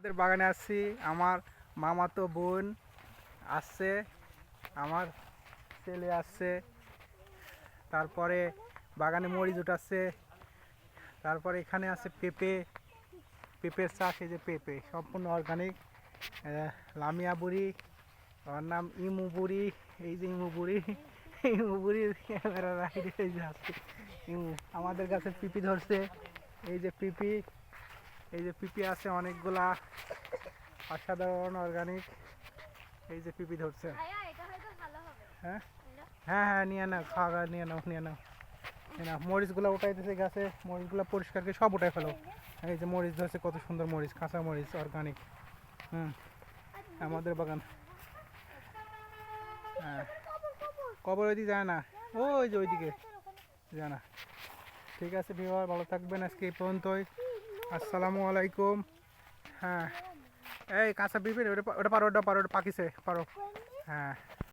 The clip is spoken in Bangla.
আমাদের বাগানে আসছি, আমার মামাতো বোন আসছে, আমার ছেলে আসছে, তারপরে বাগানে মরিচ উঠাচ্ছে, তারপরে এখানে আছে পেঁপে, পেঁপের চাষ। এই যে পেঁপে সম্পূর্ণ অর্গানিক। লামিয়া বুড়ি, ওর নাম ইমু বুড়ি। এই যে ইমু বুড়ি, ইমু বুড়ির ক্যামেরা রাইডে এই যে আসছে ইমু। আমাদের কাছে পিপি ধরছে, এই যে পিপি, এই যে পিপি আছে অনেকগুলা, অসাধারণ অর্গানিক। এই যে পিপি ধরছে। হ্যাঁ হ্যাঁ হ্যাঁ, নিয়ে নাও, খাওয়া নিয়ে নাও, নিয়ে নাও, নিয়ে নাও। মরিচগুলো উঠাইতেছে গাছে, মরিচগুলো পরিষ্কার করে সব উঠাই ফেলো। এই যে মরিচ ধরছে, কত সুন্দর মরিচ, কাঁচা মরিচ অর্গানিক। আমাদের বাগান। হ্যাঁ, কবর ওইদিকে যায় না, ওই যে ওইদিকে যায় না। ঠিক আছে ভিউয়ার, ভালো থাকবেন, আজকে এই পর্যন্তই। আসসালামু আলাইকুম। হ্যাঁ, এই কাঁচা পিঁপড়ে, ওটা ওটা পারো, ওটা পারো, ওটা পাকিছে, পারো। হ্যাঁ।